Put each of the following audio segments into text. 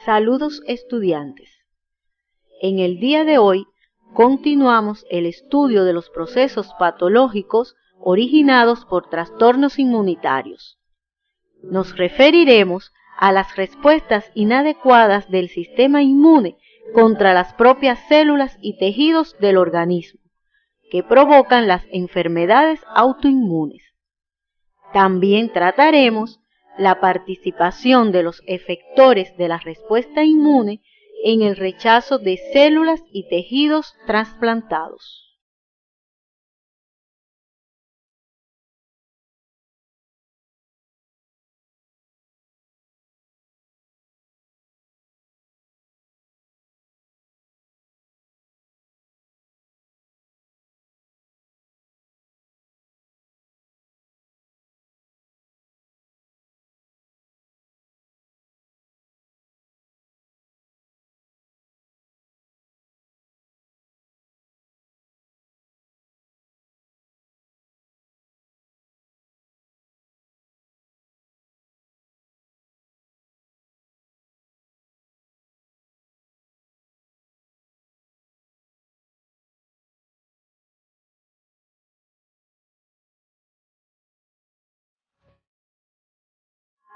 Saludos estudiantes. En el día de hoy continuamos el estudio de los procesos patológicos originados por trastornos inmunitarios. Nos referiremos a las respuestas inadecuadas del sistema inmune contra las propias células y tejidos del organismo, que provocan las enfermedades autoinmunes. También trataremos la participación de los efectores de la respuesta inmune en el rechazo de células y tejidos trasplantados.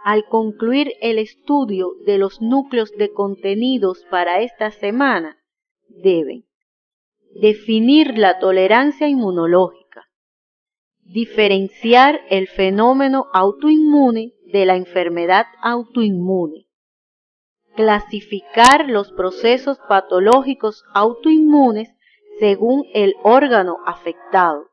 Al concluir el estudio de los núcleos de contenidos para esta semana, deben definir la tolerancia inmunológica, diferenciar el fenómeno autoinmune de la enfermedad autoinmune, clasificar los procesos patológicos autoinmunes según el órgano afectado,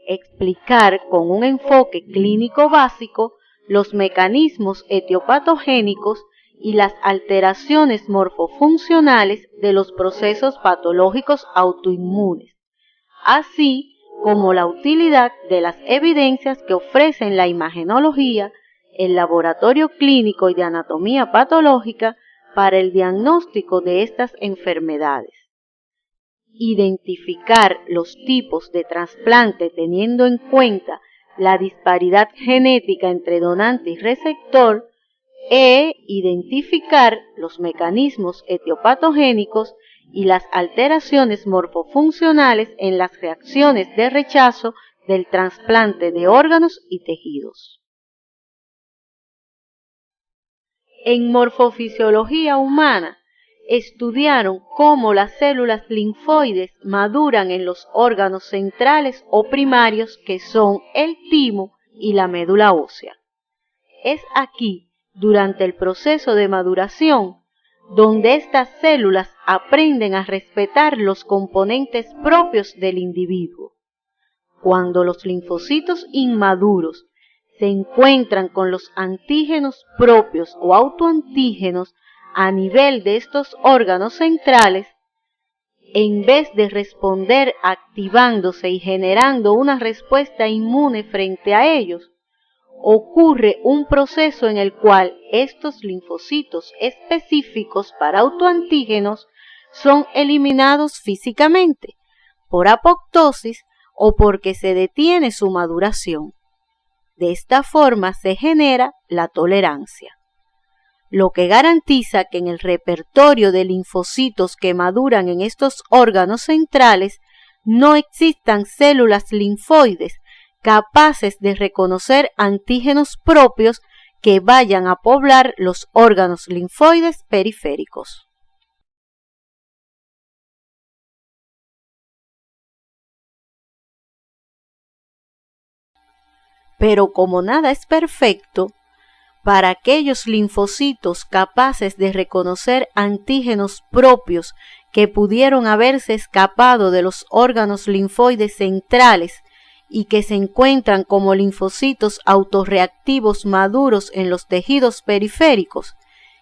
explicar con un enfoque clínico básico los mecanismos etiopatogénicos y las alteraciones morfofuncionales de los procesos patológicos autoinmunes, así como la utilidad de las evidencias que ofrecen la imagenología, el laboratorio clínico y de anatomía patológica para el diagnóstico de estas enfermedades. Identificar los tipos de trasplante teniendo en cuenta la disparidad genética entre donante y receptor e identificar los mecanismos etiopatogénicos y las alteraciones morfofuncionales en las reacciones de rechazo del trasplante de órganos y tejidos. En morfofisiología humana, estudiaron cómo las células linfoides maduran en los órganos centrales o primarios que son el timo y la médula ósea. Es aquí, durante el proceso de maduración, donde estas células aprenden a respetar los componentes propios del individuo. Cuando los linfocitos inmaduros se encuentran con los antígenos propios o autoantígenos a nivel de estos órganos centrales, en vez de responder activándose y generando una respuesta inmune frente a ellos, ocurre un proceso en el cual estos linfocitos específicos para autoantígenos son eliminados físicamente, por apoptosis o porque se detiene su maduración. De esta forma se genera la tolerancia, lo que garantiza que en el repertorio de linfocitos que maduran en estos órganos centrales no existan células linfoides capaces de reconocer antígenos propios que vayan a poblar los órganos linfoides periféricos. Pero como nada es perfecto, para aquellos linfocitos capaces de reconocer antígenos propios que pudieron haberse escapado de los órganos linfoides centrales y que se encuentran como linfocitos autorreactivos maduros en los tejidos periféricos,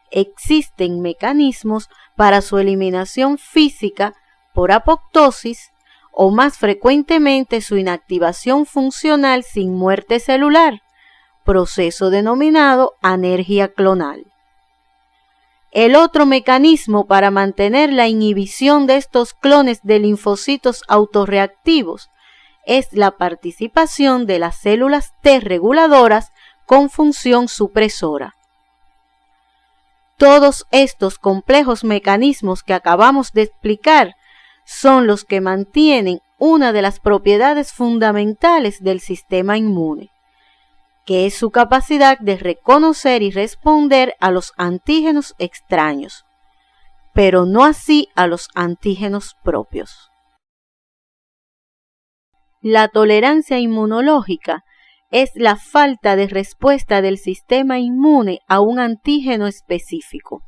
existen mecanismos para su eliminación física por apoptosis o más frecuentemente su inactivación funcional sin muerte celular, proceso denominado anergia clonal. El otro mecanismo para mantener la inhibición de estos clones de linfocitos autorreactivos es la participación de las células T reguladoras con función supresora. Todos estos complejos mecanismos que acabamos de explicar son los que mantienen una de las propiedades fundamentales del sistema inmune, que es su capacidad de reconocer y responder a los antígenos extraños, pero no así a los antígenos propios. La tolerancia inmunológica es la falta de respuesta del sistema inmune a un antígeno específico.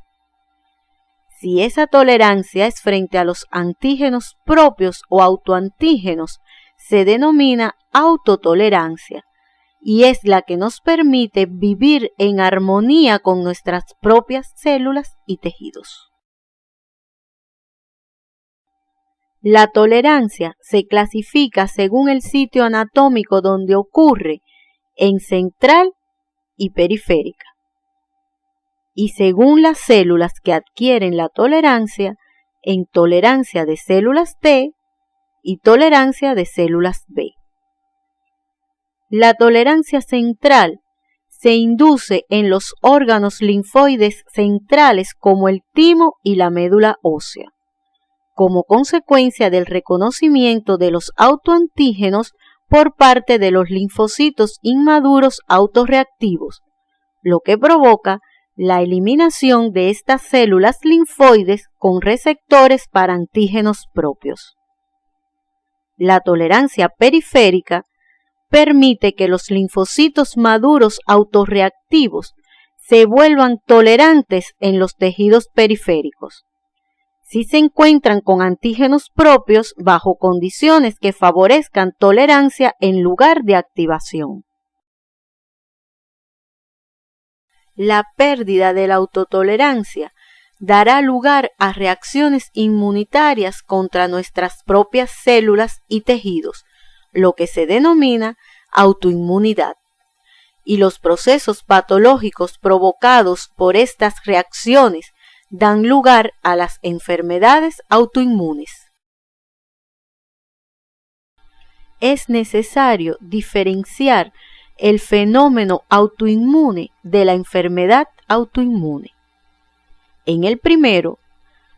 Si esa tolerancia es frente a los antígenos propios o autoantígenos, se denomina autotolerancia y es la que nos permite vivir en armonía con nuestras propias células y tejidos. La tolerancia se clasifica según el sitio anatómico donde ocurre, en central y periférica, y según las células que adquieren la tolerancia, en tolerancia de células T y tolerancia de células B. La tolerancia central se induce en los órganos linfoides centrales como el timo y la médula ósea, como consecuencia del reconocimiento de los autoantígenos por parte de los linfocitos inmaduros autorreactivos, lo que provoca la eliminación de estas células linfoides con receptores para antígenos propios. La tolerancia periférica permite que los linfocitos maduros autorreactivos se vuelvan tolerantes en los tejidos periféricos, si se encuentran con antígenos propios bajo condiciones que favorezcan tolerancia en lugar de activación. La pérdida de la autotolerancia dará lugar a reacciones inmunitarias contra nuestras propias células y tejidos, lo que se denomina autoinmunidad. Y los procesos patológicos provocados por estas reacciones dan lugar a las enfermedades autoinmunes. Es necesario diferenciar el fenómeno autoinmune de la enfermedad autoinmune. En el primero,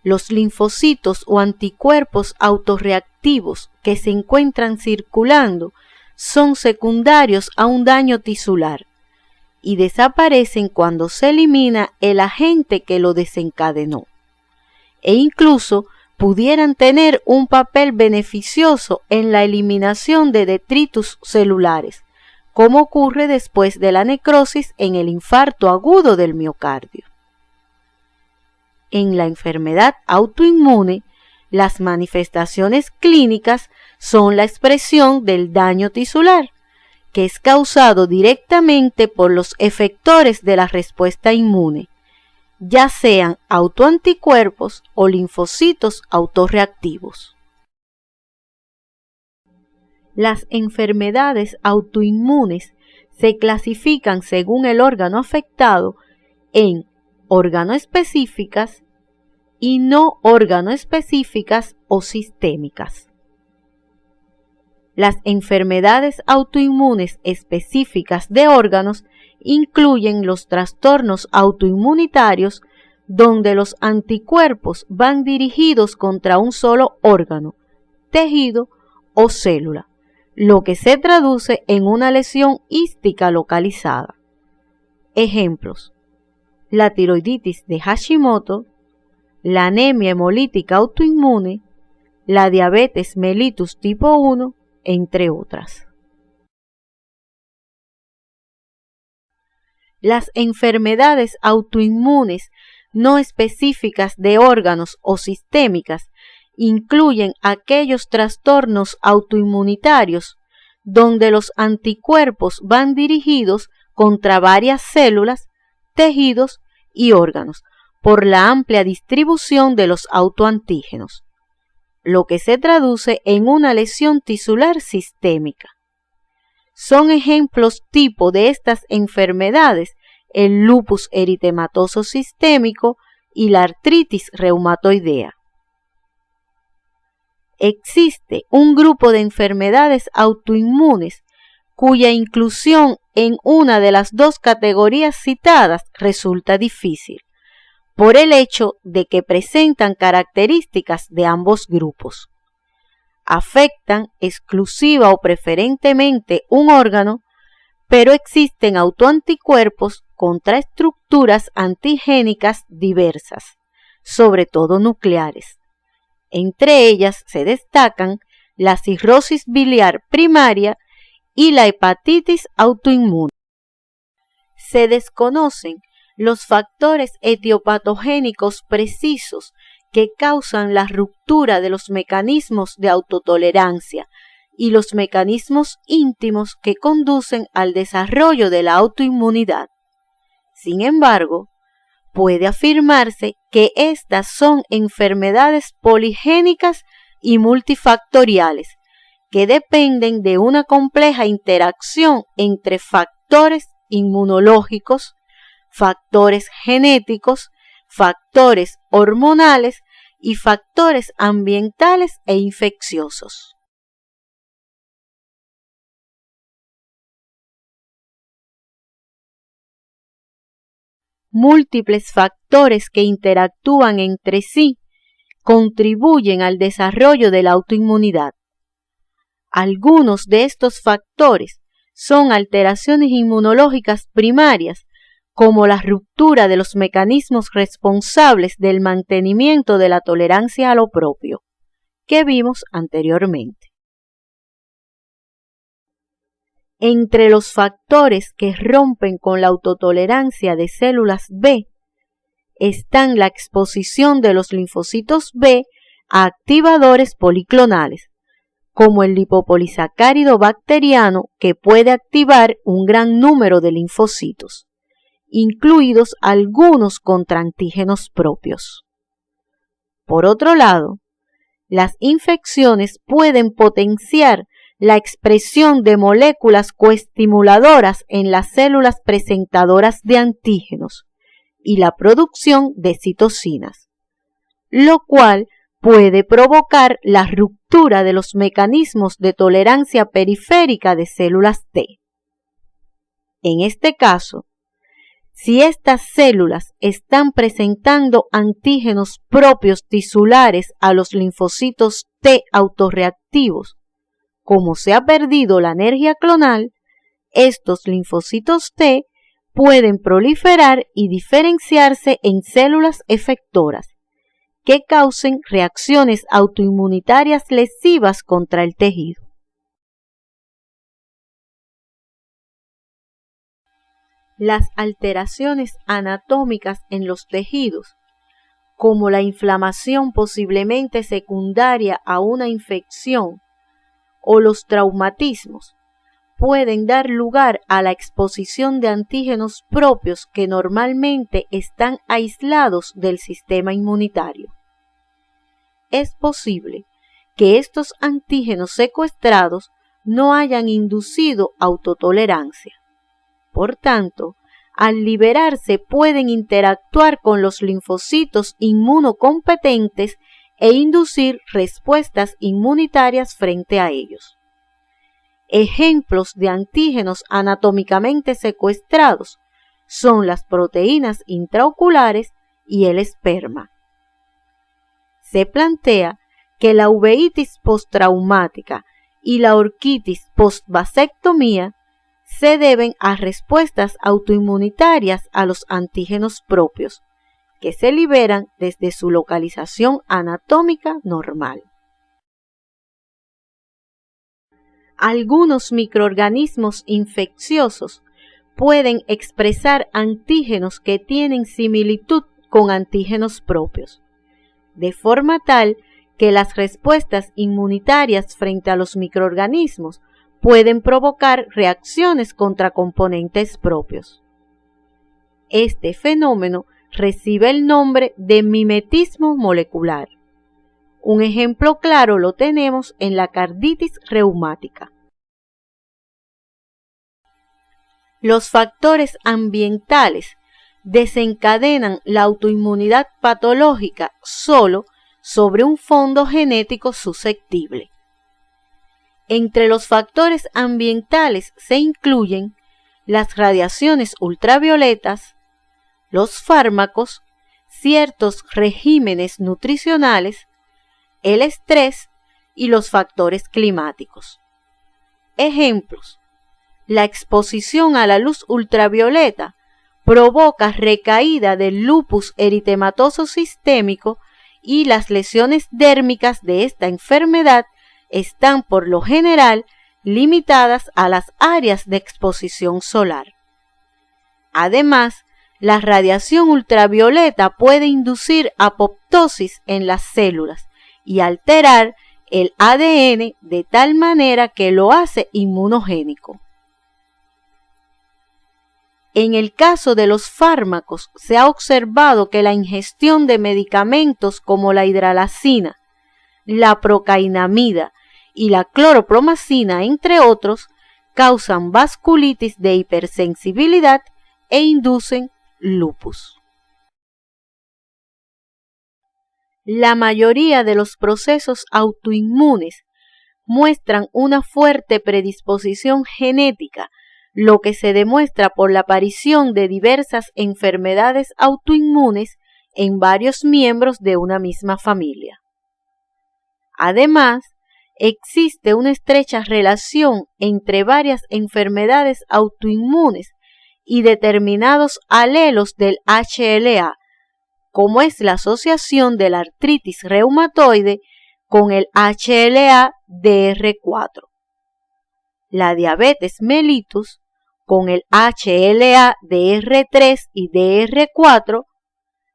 los linfocitos o anticuerpos autorreactivos que se encuentran circulando son secundarios a un daño tisular y desaparecen cuando se elimina el agente que lo desencadenó, e incluso pudieran tener un papel beneficioso en la eliminación de detritus celulares, como ocurre después de la necrosis en el infarto agudo del miocardio. En la enfermedad autoinmune, las manifestaciones clínicas son la expresión del daño tisular, que es causado directamente por los efectores de la respuesta inmune, ya sean autoanticuerpos o linfocitos autorreactivos. Las enfermedades autoinmunes se clasifican según el órgano afectado en organoespecíficas y no organoespecíficas o sistémicas. Las enfermedades autoinmunes específicas de órganos incluyen los trastornos autoinmunitarios donde los anticuerpos van dirigidos contra un solo órgano, tejido o célula, lo que se traduce en una lesión ística localizada. Ejemplos: la tiroiditis de Hashimoto, la anemia hemolítica autoinmune, la diabetes mellitus tipo 1, entre otras. Las enfermedades autoinmunes no específicas de órganos o sistémicas incluyen aquellos trastornos autoinmunitarios donde los anticuerpos van dirigidos contra varias células, tejidos y órganos por la amplia distribución de los autoantígenos, lo que se traduce en una lesión tisular sistémica. Son ejemplos tipo de estas enfermedades el lupus eritematoso sistémico y la artritis reumatoidea. Existe un grupo de enfermedades autoinmunes cuya inclusión en una de las dos categorías citadas resulta difícil, por el hecho de que presentan características de ambos grupos. Afectan exclusiva o preferentemente un órgano, pero existen autoanticuerpos contra estructuras antigénicas diversas, sobre todo nucleares. Entre ellas se destacan la cirrosis biliar primaria y la hepatitis autoinmune. Se desconocen los factores etiopatogénicos precisos que causan la ruptura de los mecanismos de autotolerancia y los mecanismos íntimos que conducen al desarrollo de la autoinmunidad. Sin embargo, puede afirmarse que estas son enfermedades poligénicas y multifactoriales que dependen de una compleja interacción entre factores inmunológicos, factores genéticos, factores hormonales y factores ambientales e infecciosos. Múltiples factores que interactúan entre sí contribuyen al desarrollo de la autoinmunidad. Algunos de estos factores son alteraciones inmunológicas primarias, como la ruptura de los mecanismos responsables del mantenimiento de la tolerancia a lo propio, que vimos anteriormente. Entre los factores que rompen con la autotolerancia de células B están la exposición de los linfocitos B a activadores policlonales, como el lipopolisacárido bacteriano, que puede activar un gran número de linfocitos, incluidos algunos contra antígenos propios. Por otro lado, las infecciones pueden potenciar la expresión de moléculas coestimuladoras en las células presentadoras de antígenos y la producción de citocinas, lo cual puede provocar la ruptura de los mecanismos de tolerancia periférica de células T. En este caso, si estas células están presentando antígenos propios tisulares a los linfocitos T autorreactivos, como se ha perdido la energía clonal, estos linfocitos T pueden proliferar y diferenciarse en células efectoras que causen reacciones autoinmunitarias lesivas contra el tejido. Las alteraciones anatómicas en los tejidos, como la inflamación posiblemente secundaria a una infección o los traumatismos, pueden dar lugar a la exposición de antígenos propios que normalmente están aislados del sistema inmunitario. Es posible que estos antígenos secuestrados no hayan inducido autotolerancia. Por tanto, al liberarse pueden interactuar con los linfocitos inmunocompetentes e inducir respuestas inmunitarias frente a ellos. Ejemplos de antígenos anatómicamente secuestrados son las proteínas intraoculares y el esperma. Se plantea que la uveitis postraumática y la orquitis postvasectomía se deben a respuestas autoinmunitarias a los antígenos propios, que se liberan desde su localización anatómica normal. Algunos microorganismos infecciosos pueden expresar antígenos que tienen similitud con antígenos propios, de forma tal que las respuestas inmunitarias frente a los microorganismos pueden provocar reacciones contra componentes propios. Este fenómeno recibe el nombre de mimetismo molecular. Un ejemplo claro lo tenemos en la carditis reumática. Los factores ambientales desencadenan la autoinmunidad patológica solo sobre un fondo genético susceptible. Entre los factores ambientales se incluyen las radiaciones ultravioletas, los fármacos ciertos regímenes nutricionales, el estrés y los factores climáticos. Ejemplos: la exposición a la luz ultravioleta provoca recaída del lupus eritematoso sistémico y las lesiones dérmicas de esta enfermedad están por lo general limitadas a las áreas de exposición solar. Además, la radiación ultravioleta puede inducir apoptosis en las células y alterar el ADN de tal manera que lo hace inmunogénico. En el caso de los fármacos, se ha observado que la ingestión de medicamentos como la hidralazina, la procainamida y la cloropromacina, entre otros, causan vasculitis de hipersensibilidad e inducen lupus. La mayoría de los procesos autoinmunes muestran una fuerte predisposición genética, lo que se demuestra por la aparición de diversas enfermedades autoinmunes en varios miembros de una misma familia. Además, existe una estrecha relación entre varias enfermedades autoinmunes y determinados alelos del HLA, como es la asociación de la artritis reumatoide con el HLA-DR4, la diabetes mellitus con el HLA-DR3 y DR4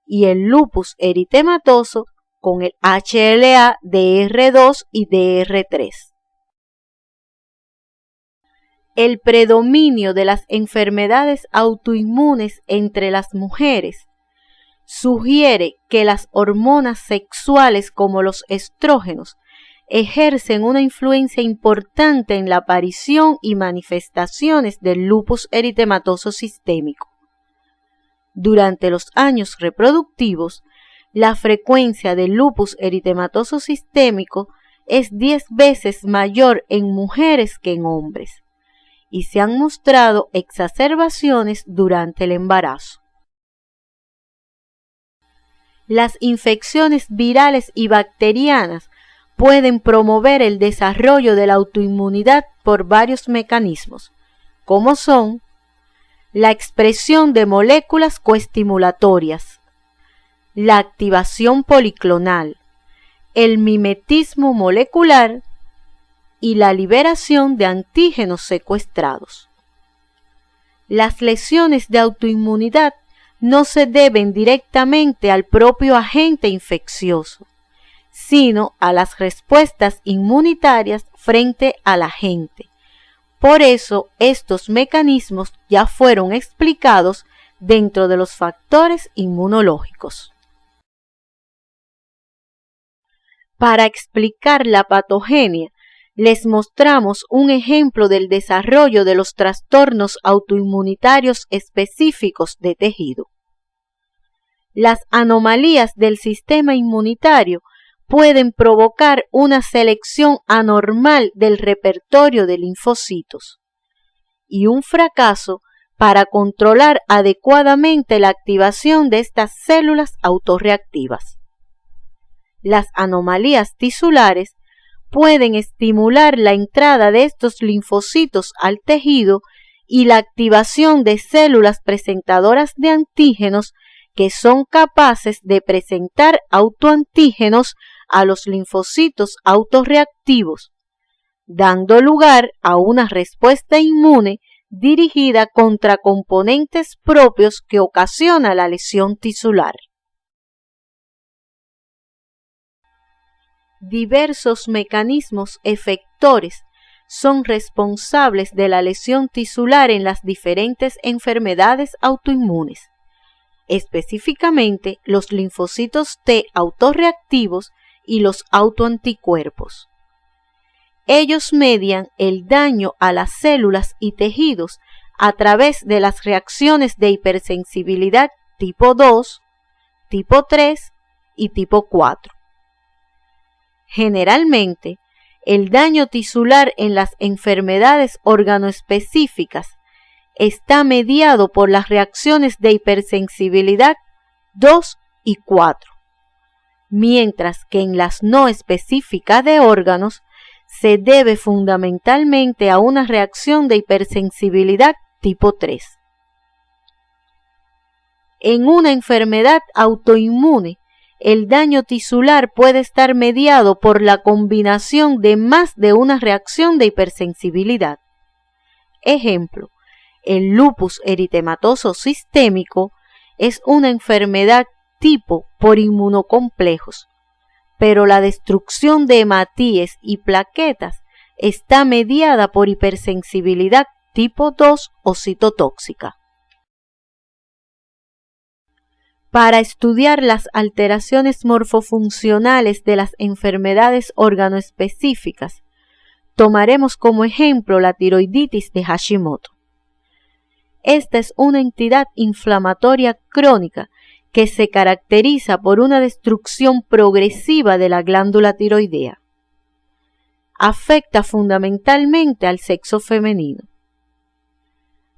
y el lupus eritematoso con el HLA-DR2 y DR3. El predominio de las enfermedades autoinmunes entre las mujeres sugiere que las hormonas sexuales como los estrógenos ejercen una influencia importante en la aparición y manifestaciones del lupus eritematoso sistémico. Durante los años reproductivos, la frecuencia del lupus eritematoso sistémico es 10 veces mayor en mujeres que en hombres, y se han mostrado exacerbaciones durante el embarazo. Las infecciones virales y bacterianas pueden promover el desarrollo de la autoinmunidad por varios mecanismos, como son la expresión de moléculas coestimulatorias, la activación policlonal, el mimetismo molecular y la liberación de antígenos secuestrados. Las lesiones de autoinmunidad no se deben directamente al propio agente infeccioso, sino a las respuestas inmunitarias frente al agente. Por eso, estos mecanismos ya fueron explicados dentro de los factores inmunológicos. Para explicar la patogenia, les mostramos un ejemplo del desarrollo de los trastornos autoinmunitarios específicos de tejido. Las anomalías del sistema inmunitario pueden provocar una selección anormal del repertorio de linfocitos y un fracaso para controlar adecuadamente la activación de estas células autorreactivas. Las anomalías tisulares pueden estimular la entrada de estos linfocitos al tejido y la activación de células presentadoras de antígenos que son capaces de presentar autoantígenos a los linfocitos autorreactivos, dando lugar a una respuesta inmune dirigida contra componentes propios que ocasiona la lesión tisular. Diversos mecanismos efectores son responsables de la lesión tisular en las diferentes enfermedades autoinmunes, específicamente los linfocitos T autorreactivos y los autoanticuerpos. Ellos median el daño a las células y tejidos a través de las reacciones de hipersensibilidad tipo 2, tipo 3 y tipo 4. Generalmente, el daño tisular en las enfermedades organoespecíficas está mediado por las reacciones de hipersensibilidad 2 y 4, mientras que en las no específicas de órganos se debe fundamentalmente a una reacción de hipersensibilidad tipo 3. En una enfermedad autoinmune, el daño tisular puede estar mediado por la combinación de más de una reacción de hipersensibilidad. Ejemplo, el lupus eritematoso sistémico es una enfermedad tipo por inmunocomplejos, pero la destrucción de hematíes y plaquetas está mediada por hipersensibilidad tipo 2 o citotóxica. Para estudiar las alteraciones morfofuncionales de las enfermedades organoespecíficas, tomaremos como ejemplo la tiroiditis de Hashimoto. Esta es una entidad inflamatoria crónica que se caracteriza por una destrucción progresiva de la glándula tiroidea. Afecta fundamentalmente al sexo femenino.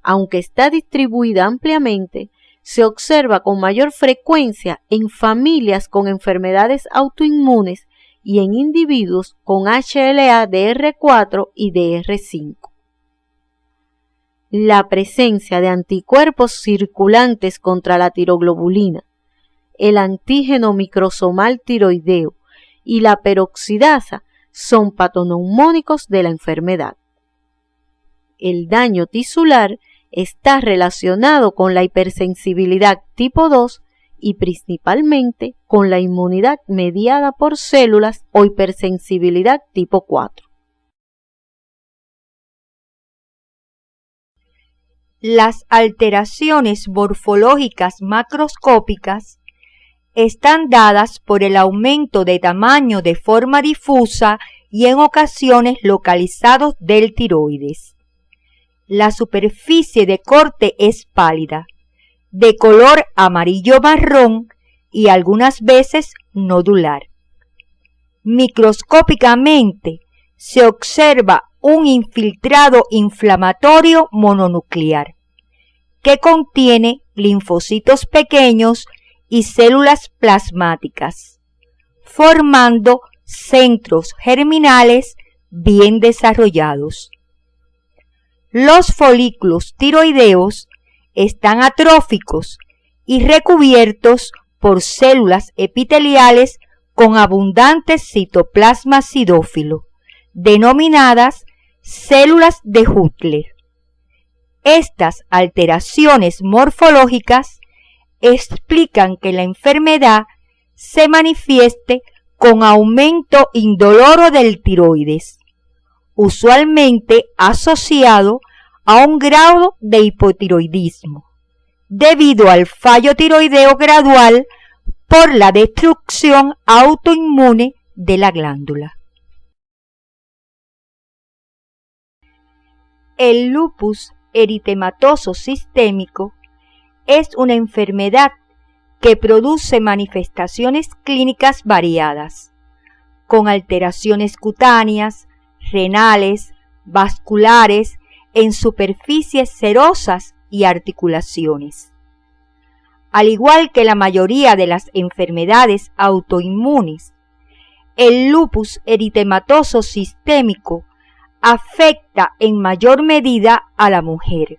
Aunque está distribuida ampliamente, se observa con mayor frecuencia en familias con enfermedades autoinmunes y en individuos con HLA-DR4 y DR5. La presencia de anticuerpos circulantes contra la tiroglobulina, el antígeno microsomal tiroideo y la peroxidasa son patoneumónicos de la enfermedad. El daño tisular está relacionado con la hipersensibilidad tipo 2 y principalmente con la inmunidad mediada por células o hipersensibilidad tipo 4. Las alteraciones morfológicas macroscópicas están dadas por el aumento de tamaño de forma difusa y en ocasiones localizados del tiroides. La superficie de corte es pálida, de color amarillo-marrón y algunas veces nodular. Microscópicamente se observa un infiltrado inflamatorio mononuclear que contiene linfocitos pequeños y células plasmáticas, formando centros germinales bien desarrollados. Los folículos tiroideos están atróficos y recubiertos por células epiteliales con abundante citoplasma acidófilo, denominadas células de Hutler. Estas alteraciones morfológicas explican que la enfermedad se manifieste con aumento indoloro del tiroides, usualmente asociado a un grado de hipotiroidismo, debido al fallo tiroideo gradual por la destrucción autoinmune de la glándula. El lupus eritematoso sistémico es una enfermedad que produce manifestaciones clínicas variadas, con alteraciones cutáneas, renales, vasculares, en superficies serosas y articulaciones. Al igual que la mayoría de las enfermedades autoinmunes, el lupus eritematoso sistémico afecta en mayor medida a la mujer,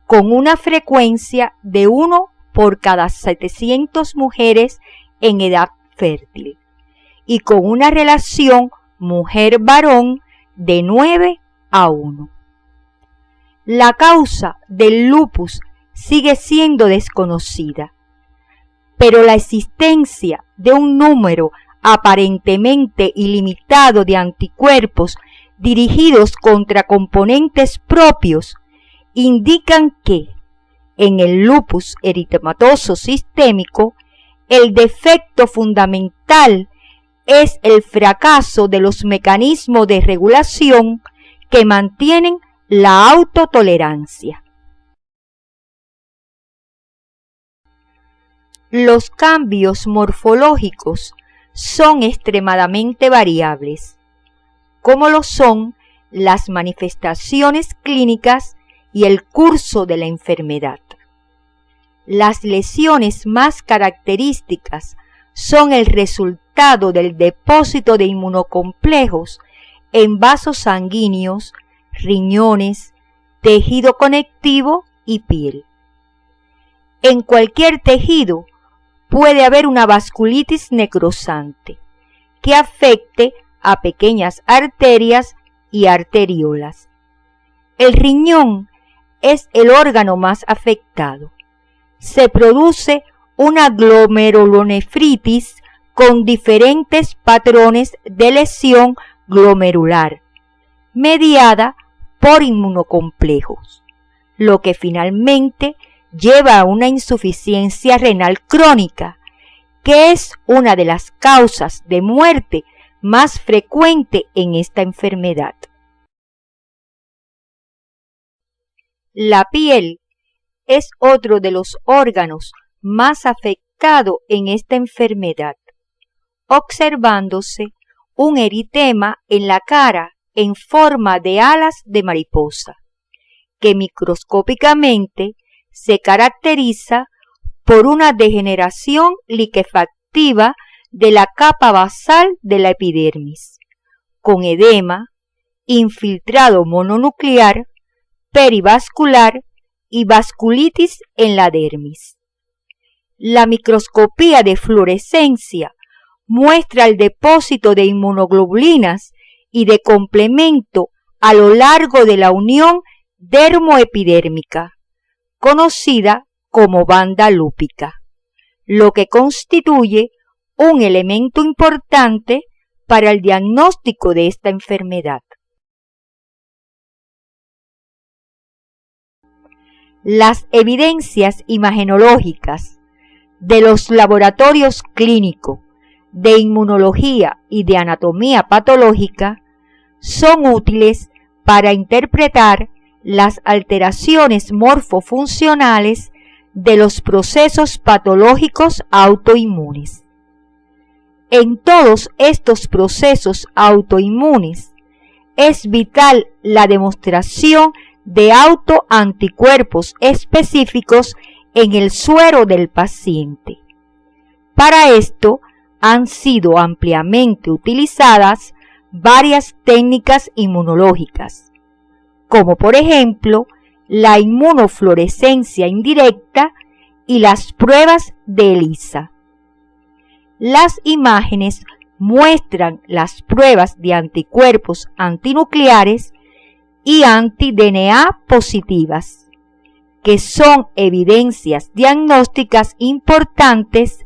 con una frecuencia de 1 por cada 700 mujeres en edad fértil y con una relación mujer-varón de 9 a 1. La causa del lupus sigue siendo desconocida, pero la existencia de un número aparentemente ilimitado de anticuerpos dirigidos contra componentes propios indican que en el lupus eritematoso sistémico el defecto fundamental es el fracaso de los mecanismos de regulación que mantienen la autotolerancia. Los cambios morfológicos son extremadamente variables, como lo son las manifestaciones clínicas y el curso de la enfermedad. las lesiones más características son el resultado del depósito de inmunocomplejos en vasos sanguíneos, riñones, tejido conectivo y piel. En cualquier tejido puede haber una vasculitis necrosante que afecte a pequeñas arterias y arteriolas. El riñón es el órgano más afectado. Se produce una glomerulonefritis con diferentes patrones de lesión glomerular, mediada por inmunocomplejos, lo que finalmente lleva a una insuficiencia renal crónica, que es una de las causas de muerte más frecuente en esta enfermedad. La piel es otro de los órganos más afectado en esta enfermedad, observándose un eritema en la cara en forma de alas de mariposa, que microscópicamente se caracteriza por una degeneración liquefactiva de la capa basal de la epidermis, con edema, infiltrado mononuclear, perivascular y vasculitis en la dermis. La microscopía de fluorescencia muestra el depósito de inmunoglobulinas y de complemento a lo largo de la unión dermoepidérmica, conocida como banda lúpica, lo que constituye un elemento importante para el diagnóstico de esta enfermedad. Las evidencias imagenológicas de los laboratorios clínicos de inmunología y de anatomía patológica son útiles para interpretar las alteraciones morfofuncionales de los procesos patológicos autoinmunes. En todos estos procesos autoinmunes es vital la demostración de autoanticuerpos específicos en el suero del paciente. Para esto han sido ampliamente utilizadas varias técnicas inmunológicas, como por ejemplo la inmunofluorescencia indirecta y las pruebas de ELISA. Las imágenes muestran las pruebas de anticuerpos antinucleares y anti-DNA positivas, que son evidencias diagnósticas importantes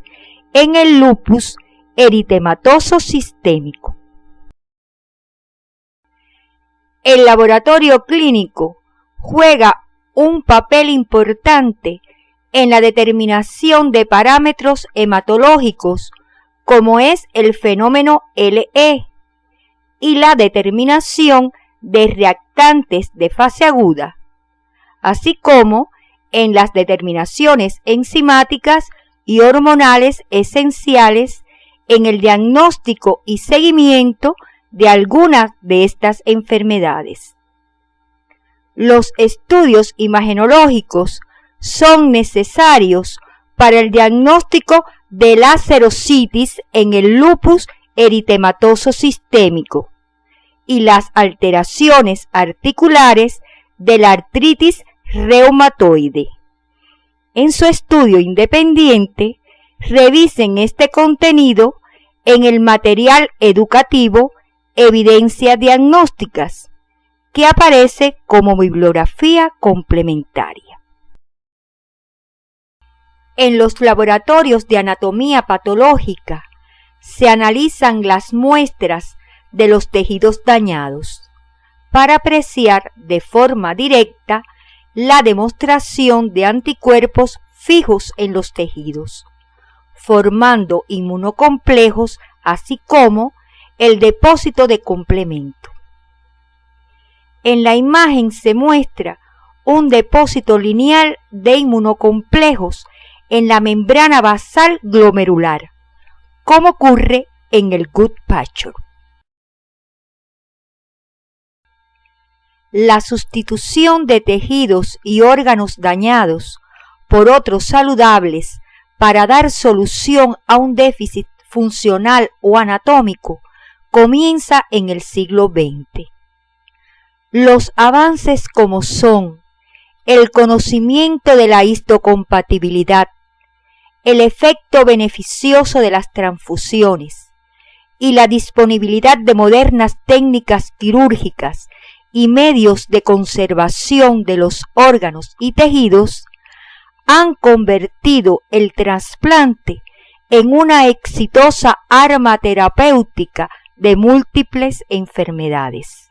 en el lupus eritematoso sistémico. El laboratorio clínico juega un papel importante en la determinación de parámetros hematológicos, como es el fenómeno LE, y la determinación de reactantes de fase aguda, así como en las determinaciones enzimáticas y hormonales esenciales en el diagnóstico y seguimiento de algunas de estas enfermedades. Los estudios imagenológicos son necesarios para el diagnóstico de la serositis en el lupus eritematoso sistémico y las alteraciones articulares de la artritis reumatoide. En su estudio independiente, revisen este contenido en el material educativo Evidencias Diagnósticas, que aparece como bibliografía complementaria. En los laboratorios de anatomía patológica se analizan las muestras de los tejidos dañados para apreciar de forma directa la demostración de anticuerpos fijos en los tejidos, formando inmunocomplejos, así como el depósito de complemento. En la imagen se muestra un depósito lineal de inmunocomplejos en la membrana basal glomerular, como ocurre en el Goodpasture. La sustitución de tejidos y órganos dañados por otros saludables para dar solución a un déficit funcional o anatómico comienza en el siglo XX. Los avances como son el conocimiento de la histocompatibilidad, el efecto beneficioso de las transfusiones y la disponibilidad de modernas técnicas quirúrgicas y medios de conservación de los órganos y tejidos han convertido el trasplante en una exitosa arma terapéutica de múltiples enfermedades.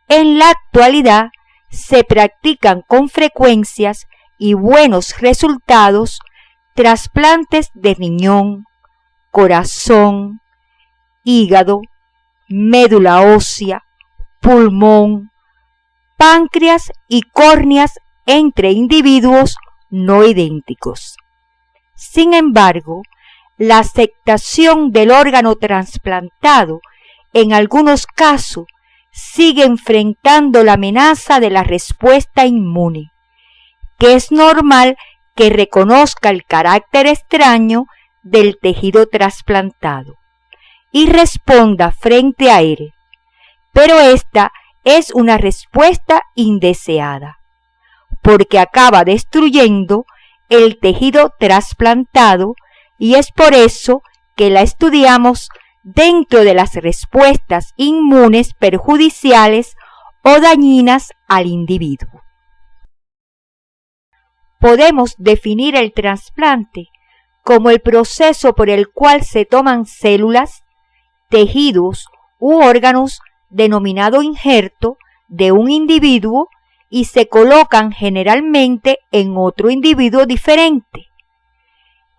En la actualidad se practican con frecuencias y buenos resultados trasplantes de riñón, corazón, hígado, médula ósea, pulmón, páncreas y córneas entre individuos no idénticos. Sin embargo, la aceptación del órgano trasplantado en algunos casos sigue enfrentando la amenaza de la respuesta inmune, que es normal que reconozca el carácter extraño del tejido trasplantado y responda frente a él, pero esta es una respuesta indeseada, porque acaba destruyendo el tejido trasplantado y es por eso que la estudiamos dentro de las respuestas inmunes perjudiciales o dañinas al individuo. Podemos definir el trasplante como el proceso por el cual se toman células, tejidos u órganos denominado injerto de un individuo y se colocan generalmente en otro individuo diferente.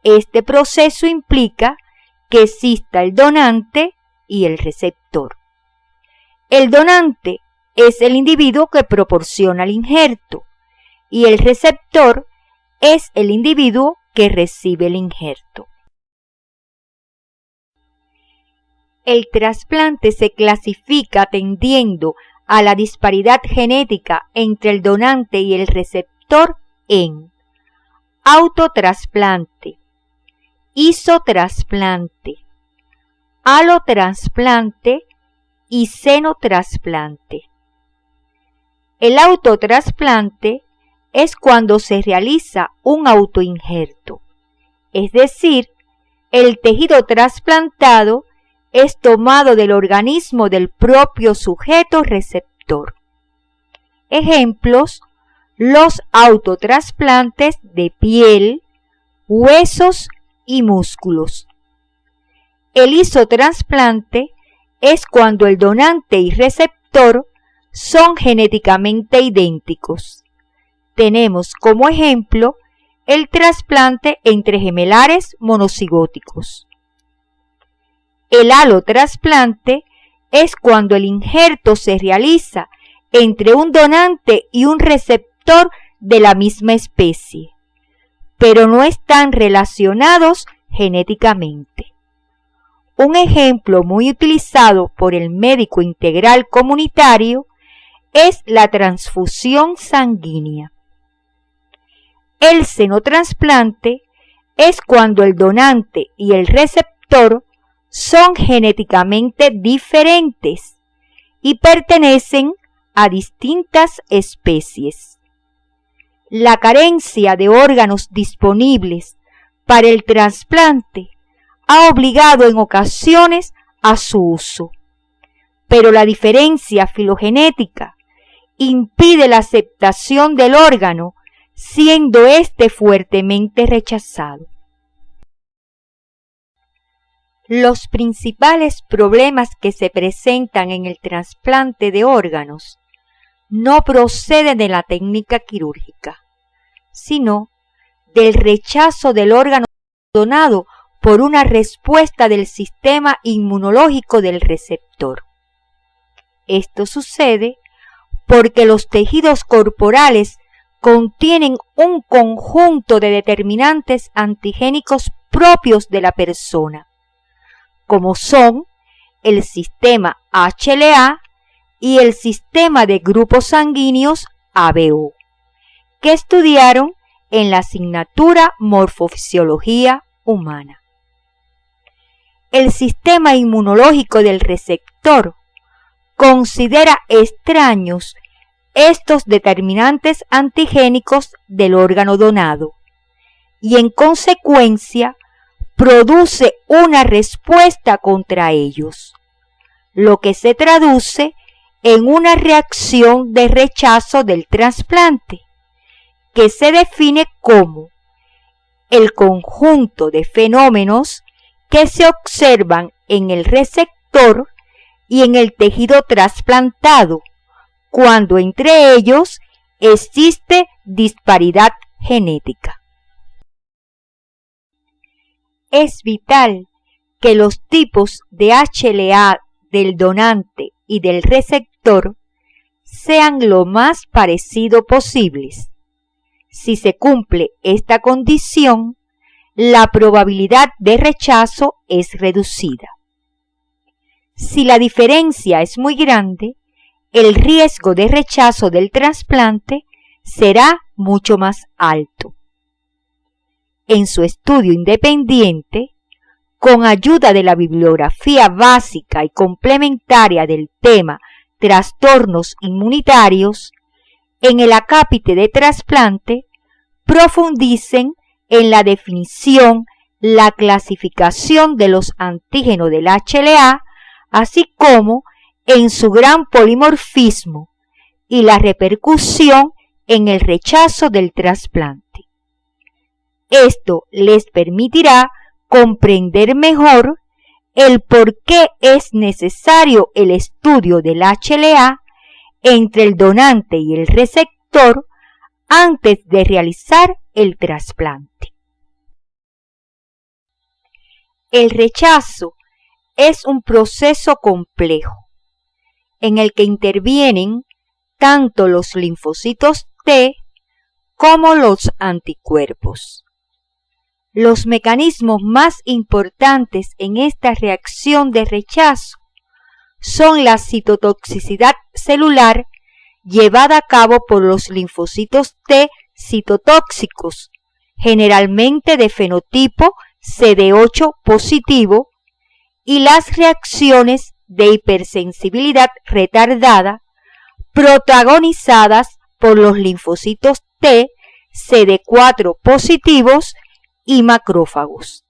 Este proceso implica que exista el donante y el receptor. El donante es el individuo que proporciona el injerto y el receptor es el individuo que recibe el injerto. El trasplante se clasifica atendiendo a la disparidad genética entre el donante y el receptor en autotrasplante, isotrasplante, alotrasplante y xenotrasplante. El autotrasplante es cuando se realiza un autoinjerto, es decir, el tejido trasplantado es tomado del organismo del propio sujeto receptor. Ejemplos: los autotrasplantes de piel, huesos y músculos. El isotrasplante es cuando el donante y receptor son genéticamente idénticos. Tenemos como ejemplo el trasplante entre gemelares monocigóticos. El alotrasplante es cuando el injerto se realiza entre un donante y un receptor de la misma especie, pero no están relacionados genéticamente. Un ejemplo muy utilizado por el médico integral comunitario es la transfusión sanguínea. El xenotrasplante es cuando el donante y el receptor son genéticamente diferentes y pertenecen a distintas especies. La carencia de órganos disponibles para el trasplante ha obligado en ocasiones a su uso, pero la diferencia filogenética impide la aceptación del órgano, siendo éste fuertemente rechazado. Los principales problemas que se presentan en el trasplante de órganos no proceden de la técnica quirúrgica, sino del rechazo del órgano donado por una respuesta del sistema inmunológico del receptor. Esto sucede porque los tejidos corporales contienen un conjunto de determinantes antigénicos propios de la persona, como son el sistema HLA y el sistema de grupos sanguíneos ABO, que estudiaron en la asignatura Morfofisiología Humana. El sistema inmunológico del receptor considera extraños estos determinantes antigénicos del órgano donado y en consecuencia produce una respuesta contra ellos, lo que se traduce en una reacción de rechazo del trasplante, que se define como el conjunto de fenómenos que se observan en el receptor y en el tejido trasplantado, cuando entre ellos existe disparidad genética. Es vital que los tipos de HLA del donante y del receptor sean lo más parecido posibles. Si se cumple esta condición, la probabilidad de rechazo es reducida. Si la diferencia es muy grande, el riesgo de rechazo del trasplante será mucho más alto. En su estudio independiente, con ayuda de la bibliografía básica y complementaria del tema trastornos inmunitarios, en el acápite de trasplante profundicen en la definición, la clasificación de los antígenos del HLA, así como en su gran polimorfismo y la repercusión en el rechazo del trasplante. Esto les permitirá comprender mejor el por qué es necesario el estudio del HLA entre el donante y el receptor antes de realizar el trasplante. El rechazo es un proceso complejo en el que intervienen tanto los linfocitos T como los anticuerpos. Los mecanismos más importantes en esta reacción de rechazo son la citotoxicidad celular llevada a cabo por los linfocitos T citotóxicos, generalmente de fenotipo CD8 positivo, y las reacciones de hipersensibilidad retardada protagonizadas por los linfocitos T CD4 positivos y macrófagos.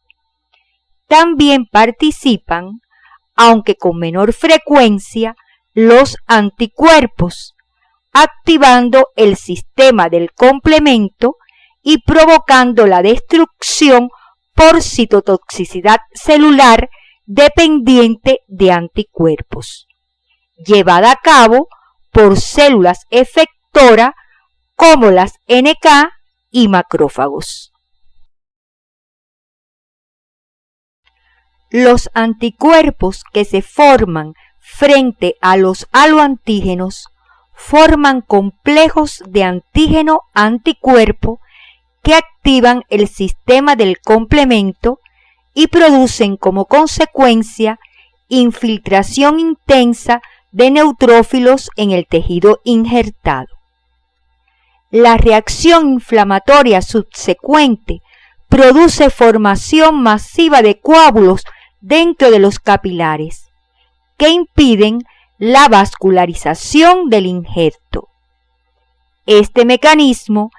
También participan, aunque con menor frecuencia, los anticuerpos, activando el sistema del complemento y provocando la destrucción por citotoxicidad celular dependiente de anticuerpos, llevada a cabo por células efectoras como las NK y macrófagos. Los anticuerpos que se forman frente a los haloantígenos forman complejos de antígeno-anticuerpo que activan el sistema del complemento y producen como consecuencia infiltración intensa de neutrófilos en el tejido injertado. La reacción inflamatoria subsecuente produce formación masiva de coágulos dentro de los capilares, que impiden la vascularización del injerto. Este mecanismo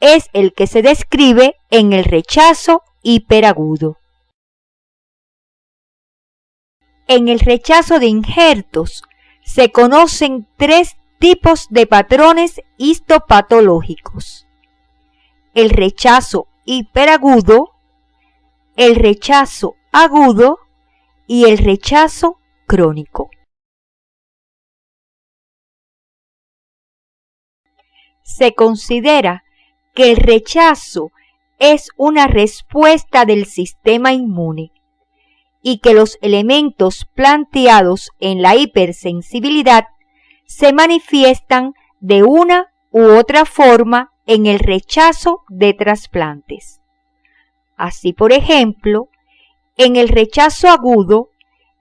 es el que se describe en el rechazo hiperagudo. En el rechazo de injertos se conocen tres tipos de patrones histopatológicos: el rechazo hiperagudo, el rechazo agudo y el rechazo crónico. Se considera que el rechazo es una respuesta del sistema inmune y que los elementos planteados en la hipersensibilidad se manifiestan de una u otra forma en el rechazo de trasplantes. Así, por ejemplo, en el rechazo agudo,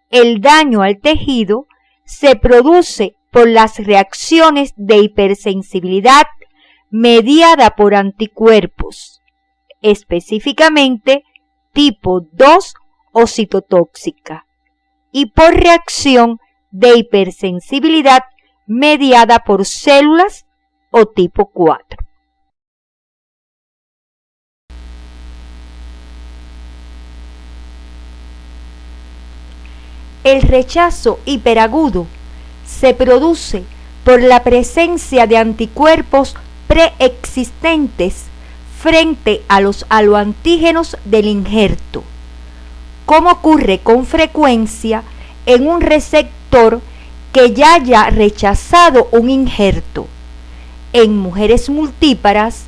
el daño al tejido se produce por las reacciones de hipersensibilidad mediada por anticuerpos, específicamente tipo 2 o citotóxica, y por reacción de hipersensibilidad mediada por células o tipo 4. El rechazo hiperagudo se produce por la presencia de anticuerpos preexistentes frente a los aloantígenos del injerto, como ocurre con frecuencia en un receptor que ya haya rechazado un injerto, en mujeres multíparas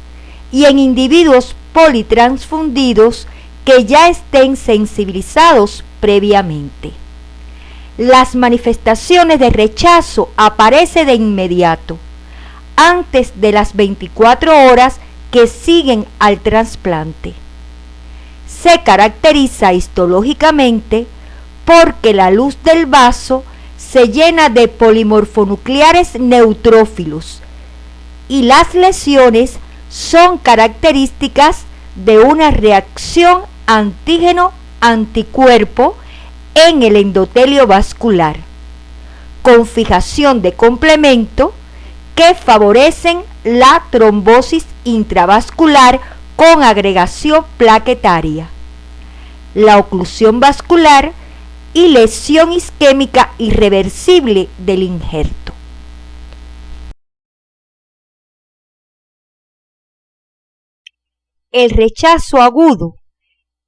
y en individuos politransfundidos que ya estén sensibilizados previamente. Las manifestaciones de rechazo aparecen de inmediato, antes de las 24 horas que siguen al trasplante. Se caracteriza histológicamente porque la luz del vaso se llena de polimorfonucleares neutrófilos y las lesiones son características de una reacción antígeno-anticuerpo en el endotelio vascular, con fijación de complemento que favorecen la trombosis intravascular con agregación plaquetaria, la oclusión vascular y lesión isquémica irreversible del injerto. El rechazo agudo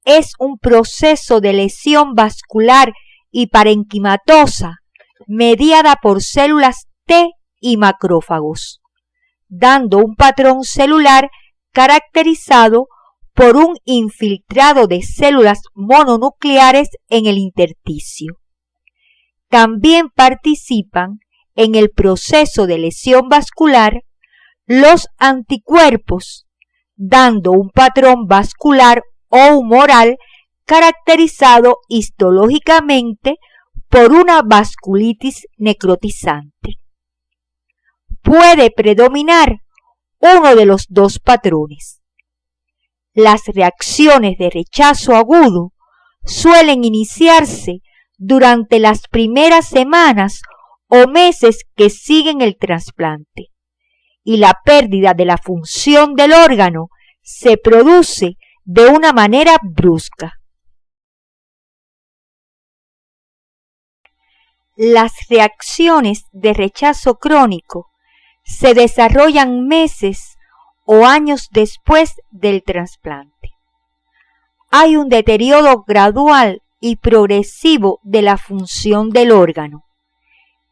es un proceso de lesión vascular y parenquimatosa mediada por células T y macrófagos, dando un patrón celular caracterizado por un infiltrado de células mononucleares en el intersticio. También participan en el proceso de lesión vascular los anticuerpos, dando un patrón vascular o humoral caracterizado histológicamente por una vasculitis necrotizante. Puede predominar uno de los dos patrones. Las reacciones de rechazo agudo suelen iniciarse durante las primeras semanas o meses que siguen el trasplante, y la pérdida de la función del órgano se produce de una manera brusca. Las reacciones de rechazo crónico se desarrollan meses o años después del trasplante. Hay un deterioro gradual y progresivo de la función del órgano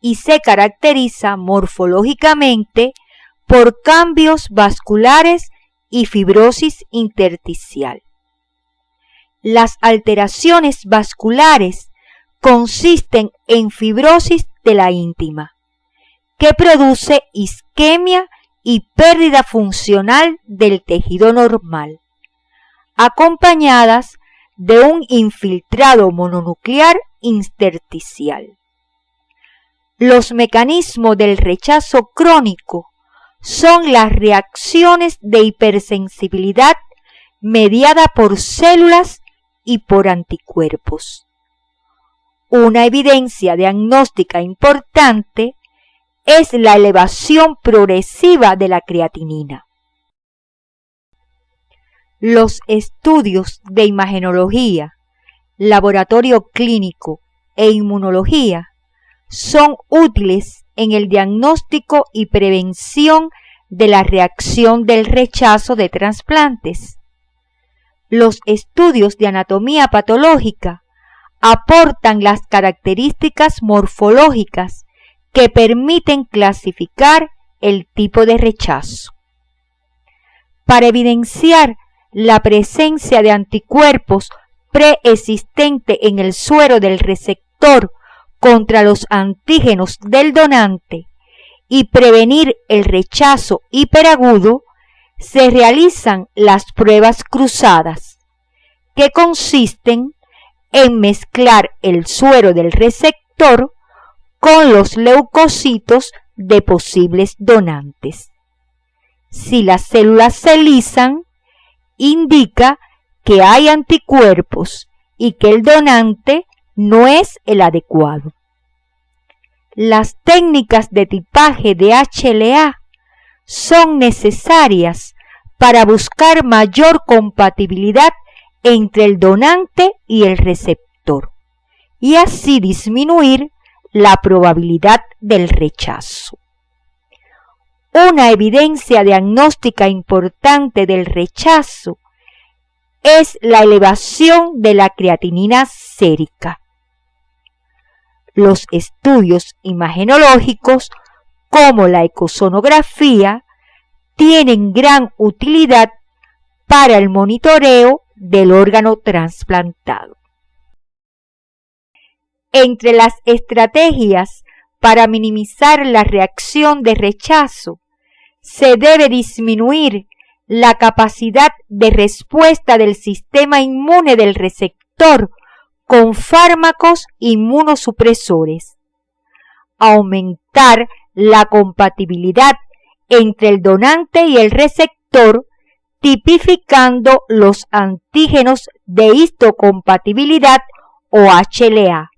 y se caracteriza morfológicamente por cambios vasculares y fibrosis intersticial. Las alteraciones vasculares consisten en fibrosis de la íntima, que produce isquemia y pérdida funcional del tejido normal, acompañadas de un infiltrado mononuclear intersticial. Los mecanismos del rechazo crónico son las reacciones de hipersensibilidad mediada por células y por anticuerpos. Una evidencia diagnóstica importante es la elevación progresiva de la creatinina. Los estudios de imagenología, laboratorio clínico e inmunología son útiles en el diagnóstico y prevención de la reacción del rechazo de trasplantes. Los estudios de anatomía patológica aportan las características morfológicas que permiten clasificar el tipo de rechazo. Para evidenciar la presencia de anticuerpos preexistente en el suero del receptor contra los antígenos del donante y prevenir el rechazo hiperagudo, se realizan las pruebas cruzadas, que consisten en mezclar el suero del receptor con los leucocitos de posibles donantes. Si las células se lisan, indica que hay anticuerpos y que el donante no es el adecuado. Las técnicas de tipaje de HLA son necesarias para buscar mayor compatibilidad entre el donante y el receptor y así disminuir la probabilidad del rechazo. Una evidencia diagnóstica importante del rechazo es la elevación de la creatinina sérica. Los estudios imagenológicos, como la ecosonografía, tienen gran utilidad para el monitoreo del órgano trasplantado. Entre las estrategias para minimizar la reacción de rechazo, se debe disminuir la capacidad de respuesta del sistema inmune del receptor con fármacos inmunosupresores, aumentar la compatibilidad entre el donante y el receptor, tipificando los antígenos de histocompatibilidad o HLA,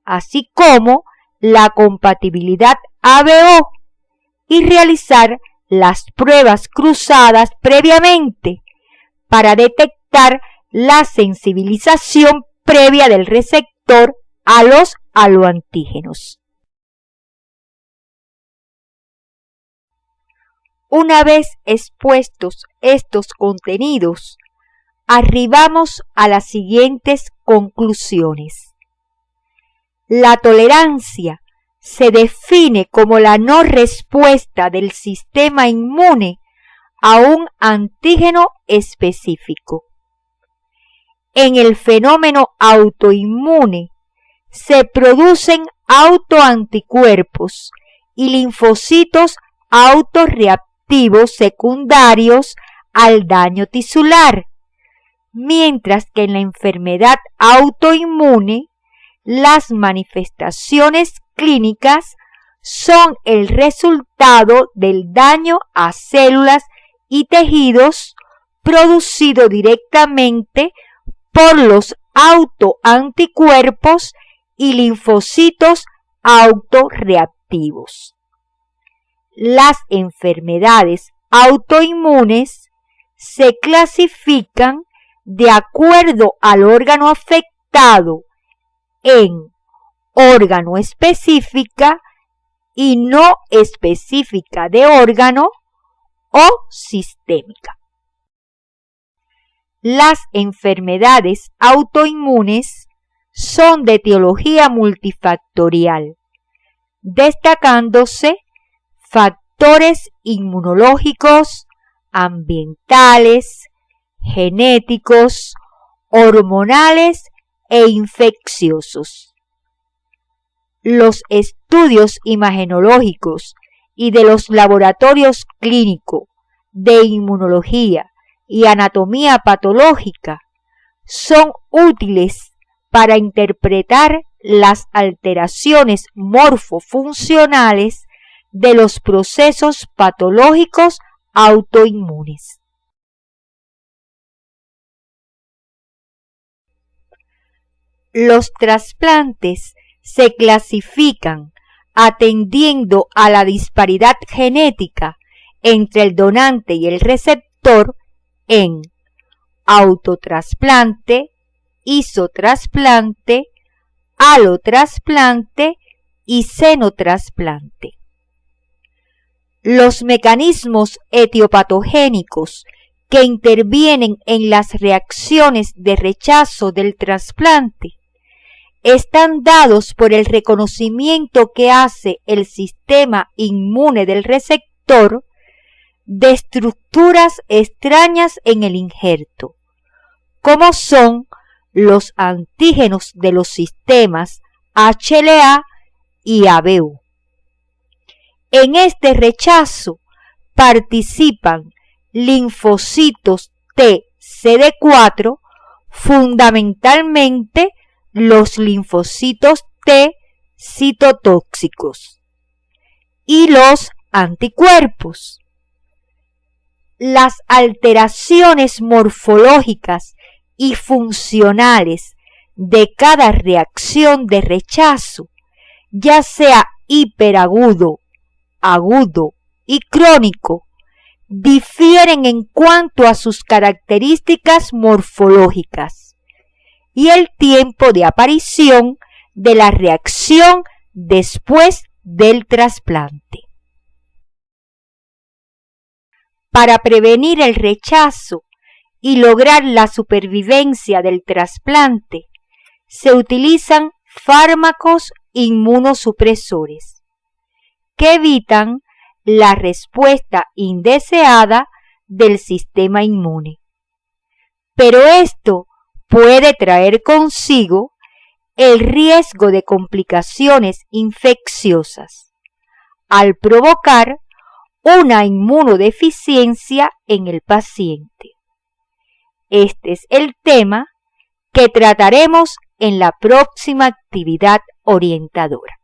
así como la compatibilidad ABO, y realizar las pruebas cruzadas previamente para detectar la sensibilización previa del receptor a los haloantígenos. Una vez expuestos estos contenidos, arribamos a las siguientes conclusiones. La tolerancia se define como la no respuesta del sistema inmune a un antígeno específico. En el fenómeno autoinmune se producen autoanticuerpos y linfocitos autorreactivos secundarios al daño tisular, mientras que en la enfermedad autoinmune las manifestaciones clínicas son el resultado del daño a células y tejidos producido directamente por los autoanticuerpos y linfocitos autorreactivos. Las enfermedades autoinmunes se clasifican de acuerdo al órgano afectado en órgano específica y no específica de órgano o sistémica. Las enfermedades autoinmunes son de etiología multifactorial, destacándose factores inmunológicos, ambientales, genéticos, hormonales e infecciosos. Los estudios imagenológicos y de los laboratorios clínicos de inmunología y anatomía patológica son útiles para interpretar las alteraciones morfofuncionales de los procesos patológicos autoinmunes. Los trasplantes se clasifican atendiendo a la disparidad genética entre el donante y el receptor en autotrasplante, isotrasplante, alotrasplante y xenotrasplante. Los mecanismos etiopatogénicos que intervienen en las reacciones de rechazo del trasplante están dados por el reconocimiento que hace el sistema inmune del receptor de estructuras extrañas en el injerto, como son los antígenos de los sistemas HLA y ABO. En este rechazo participan linfocitos T CD4, fundamentalmente los linfocitos T citotóxicos, y los anticuerpos. las alteraciones morfológicas y funcionales de cada reacción de rechazo, ya sea hiperagudo, agudo y crónico, difieren en cuanto a sus características morfológicas y el tiempo de aparición de la reacción después del trasplante. Para prevenir el rechazo y lograr la supervivencia del trasplante, se utilizan fármacos inmunosupresores que evitan la respuesta indeseada del sistema inmune. Pero esto puede traer consigo el riesgo de complicaciones infecciosas al provocar una inmunodeficiencia en el paciente. Este es el tema que trataremos en la próxima actividad orientadora.